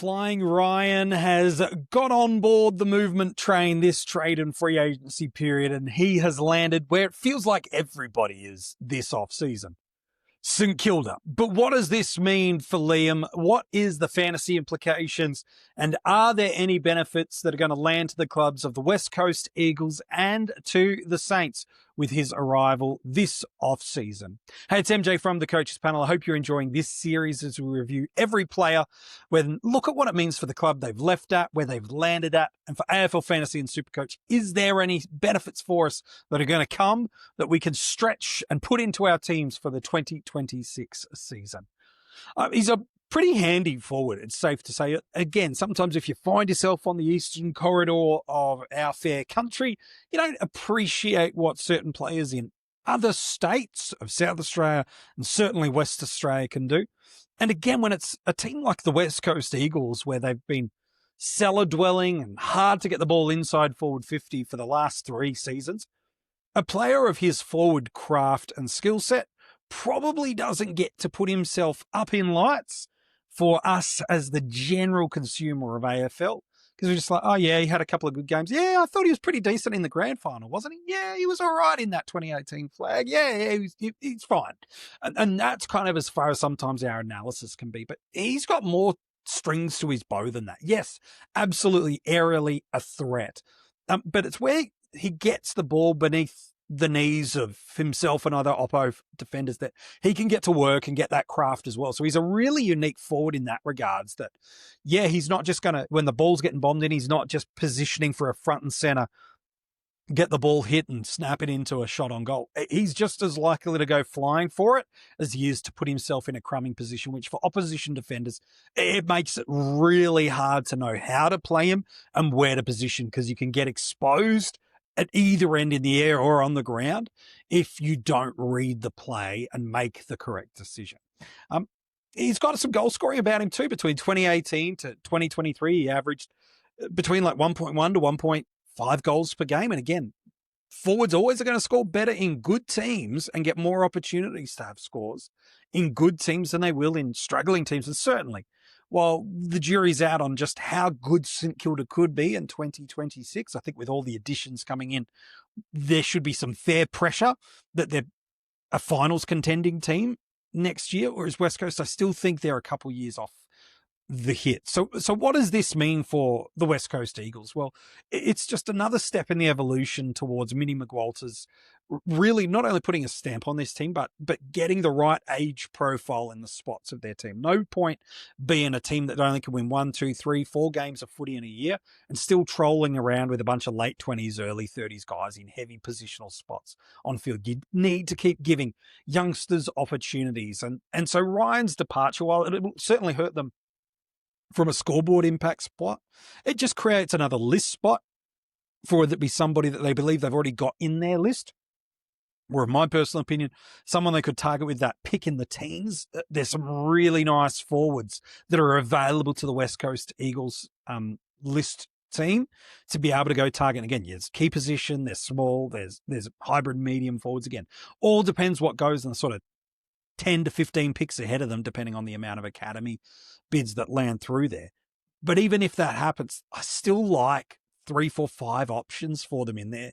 Flying Ryan has got on board the movement train this trade and free agency period, and he has landed where it feels like everybody is this off-season. St Kilda. But what does this mean for Liam? What is the fantasy implications? And are there any benefits that are going to land to the clubs of the West Coast Eagles and to the Saints with his arrival this off-season? Hey, it's MJ from the Coaches Panel. I hope you're enjoying this series as we review every player, look at what it means for the club they've left at, where they've landed at, and for AFL Fantasy and SuperCoach, is there any benefits for us that are going to come that we can stretch and put into our teams for the 2026 season? He's a pretty handy forward, it's safe to say. Again, sometimes if you find yourself on the eastern corridor of our fair country, you don't appreciate what certain players in other states of South Australia and certainly West Australia can do. And again, when it's a team like the West Coast Eagles, where they've been cellar dwelling and hard to get the ball inside forward 50 for the last 3 seasons, a player of his forward craft and skill set probably doesn't get to put himself up in lights for us as the general consumer of AFL. Because we're just like, oh yeah, he had a couple of good games. Yeah, I thought he was pretty decent in the grand final, wasn't he? Yeah, he was all right in that 2018 flag. Yeah, he's fine. And that's kind of as far as sometimes our analysis can be. But he's got more strings to his bow than that. Yes, absolutely aerially a threat. But it's where he gets the ball beneath the knees of himself and other Oppo defenders that he can get to work and get that craft as well. So he's a really unique forward in that regards that, yeah, he's not just going to, when the ball's getting bombed in, he's not just positioning for a front and center, get the ball hit and snap it into a shot on goal. He's just as likely to go flying for it as he is to put himself in a crumbing position, which for opposition defenders, it makes it really hard to know how to play him and where to position, because you can get exposed at either end in the air or on the ground if you don't read the play and make the correct decision. He's got some goal scoring about him too. Between 2018 to 2023, he averaged between like 1.1 to 1.5 goals per game. And again, forwards always are going to score better in good teams and get more opportunities to have scores in good teams than they will in struggling teams. And certainly, while the jury's out on just how good St Kilda could be in 2026, I think with all the additions coming in, there should be some fair pressure that they're a finals contending team next year. Whereas West Coast, I still think they're a couple years off the hit. So what does this mean for the West Coast Eagles? Well, it's just another step in the evolution towards Minnie McWalter's really not only putting a stamp on this team, but getting the right age profile in the spots of their team. No point being a team that only can win 1, 2, 3, 4 games of footy in a year and still trolling around with a bunch of late 20s, early 30s guys in heavy positional spots on field. You need to keep giving youngsters opportunities. And so Ryan's departure, while it will certainly hurt them from a scoreboard impact spot, it just creates another list spot for it to be somebody that they believe they've already got in their list. Or in my personal opinion, someone they could target with that pick in the teens. There's some really nice forwards that are available to the West Coast Eagles list team to be able to go target. And again, yes, key position, they're small, there's hybrid medium forwards. Again, all depends what goes in the sort of 10 to 15 picks ahead of them, depending on the amount of academy bids that land through there. But even if that happens, I still like 3, 4, 5 options for them in there.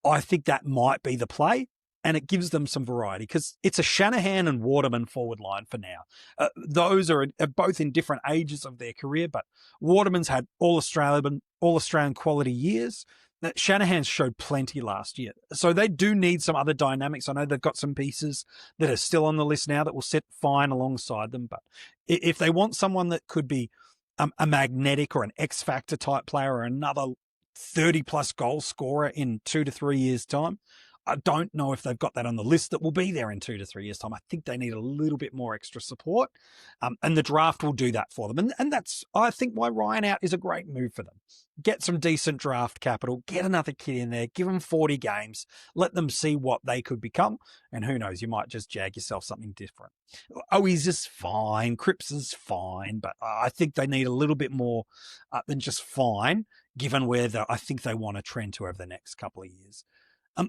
I think that might be the play, and it gives them some variety because it's a Shanahan and Waterman forward line for now. Those are both in different ages of their career, but Waterman's had all Australian quality years. Shanahan's showed plenty last year. So they do need some other dynamics. I know they've got some pieces that are still on the list now that will sit fine alongside them. But if they want someone that could be a magnetic or an X-factor type player or another 30-plus goal scorer in 2 to 3 years' time, I don't know if they've got that on the list that will be there in 2 to 3 years' time. I think they need a little bit more extra support, and the draft will do that for them. And that's, I think, why Ryan out is a great move for them. Get some decent draft capital, get another kid in there, give them 40 games, let them see what they could become, and who knows, you might just jag yourself something different. Owies is fine, Cripps is fine, but I think they need a little bit more than just fine, given where I think they want to trend to over the next couple of years.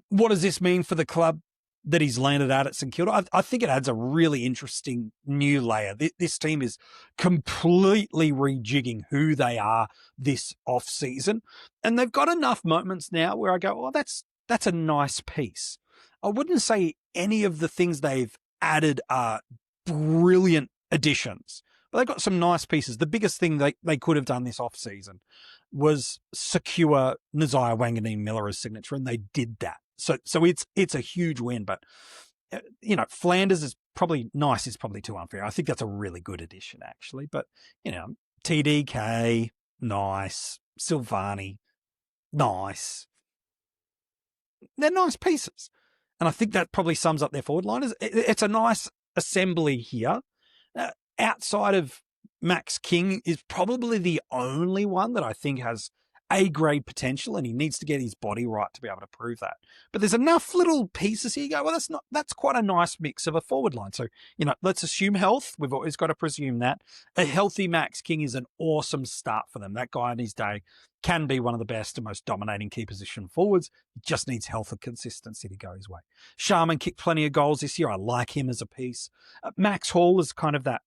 What does this mean for the club? that he's landed at St Kilda. I think it adds a really interesting new layer. This team is completely rejigging who they are this off-season. And they've got enough moments now where I go, oh, that's a nice piece. I wouldn't say any of the things they've added are brilliant additions, but they've got some nice pieces. The biggest thing they could have done this off-season was secure Nazaya Wanganeen-Miller's signature, and they did that. So it's a huge win, but Flanders is probably nice. Is probably too unfair. I think that's a really good addition, actually. But TDK, nice. Silvani, nice. They're nice pieces, and I think that probably sums up their forward line. It's a nice assembly here. Outside of Max King is probably the only one that I think has A-grade potential, and he needs to get his body right to be able to prove that. But there's enough little pieces here. You go, well, that's quite a nice mix of a forward line. So, let's assume health. We've always got to presume that. A healthy Max King is an awesome start for them. That guy in his day can be one of the best and most dominating key position forwards. He just needs health and consistency to go his way. Sharman kicked plenty of goals this year. I like him as a piece. Max Hall is kind of that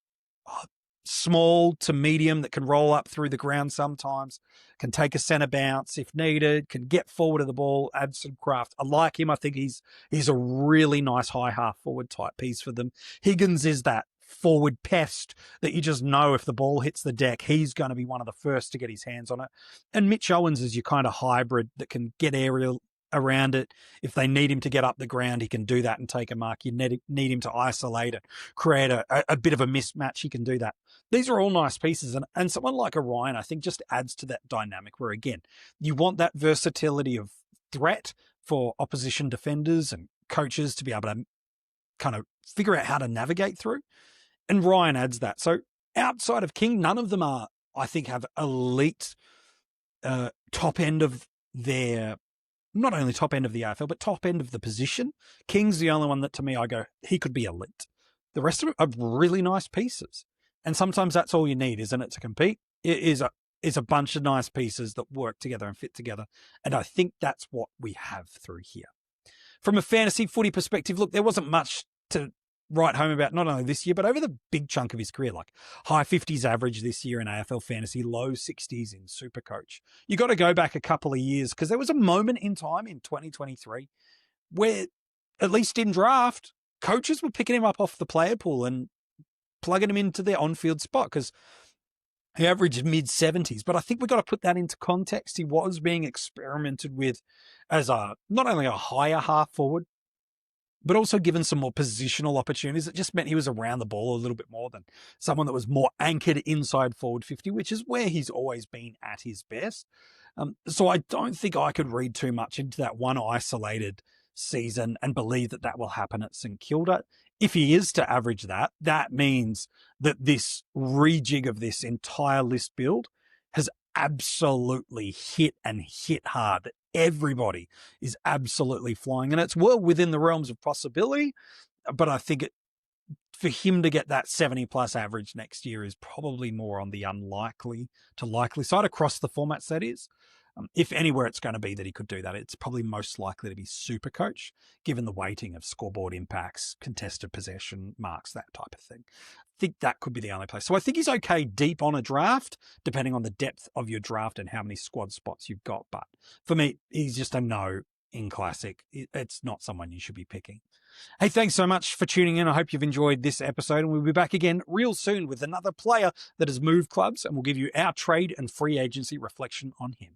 small to medium that can roll up through the ground sometimes, can take a centre bounce if needed, can get forward of the ball, add some craft. I like him. I think he's a really nice high half forward type piece for them. Higgins is that forward pest that you just know if the ball hits the deck, he's going to be one of the first to get his hands on it. And Mitch Owens is your kind of hybrid that can get aerial around it. If they need him to get up the ground, he can do that and take a mark. You need him to isolate it, create a bit of a mismatch. He can do that. These are all nice pieces. And someone like Orion, I think, just adds to that dynamic where, again, you want that versatility of threat for opposition defenders and coaches to be able to kind of figure out how to navigate through. And Ryan adds that. So outside of King, none of them are, I think, have elite top end of their, not only top end of the AFL, but top end of the position. King's the only one that, to me, I go, he could be elite. The rest of it are really nice pieces. And sometimes that's all you need, isn't it, to compete? It is a bunch of nice pieces that work together and fit together. And I think that's what we have through here. From a fantasy footy perspective, look, there wasn't much to write home about, not only this year, but over the big chunk of his career, like high 50s average this year in AFL Fantasy, low 60s in SuperCoach. You got to go back a couple of years because there was a moment in time in 2023 where, at least in draft, coaches were picking him up off the player pool and plugging him into their on-field spot because he averaged mid-70s. But I think we've got to put that into context. He was being experimented with as not only a higher half forward, but also given some more positional opportunities. It just meant he was around the ball a little bit more than someone that was more anchored inside forward 50, which is where he's always been at his best. So I don't think I could read too much into that one isolated season and believe that that will happen at St Kilda. If he is to average that, that means that this rejig of this entire list build has absolutely hit hard. That everybody is absolutely flying, and it's well within the realms of possibility. But I think for him to get that 70 plus average next year is probably more on the unlikely to likely side across the formats. That is, if anywhere it's going to be that he could do that, it's probably most likely to be SuperCoach, given the weighting of scoreboard impacts, contested possession marks, that type of thing. I think that could be the only place. So I think he's okay deep on a draft, depending on the depth of your draft and how many squad spots you've got. But for me, he's just a no in Classic. It's not someone you should be picking. Hey, thanks so much for tuning in. I hope you've enjoyed this episode, and we'll be back again real soon with another player that has moved clubs, and we'll give you our trade and free agency reflection on him.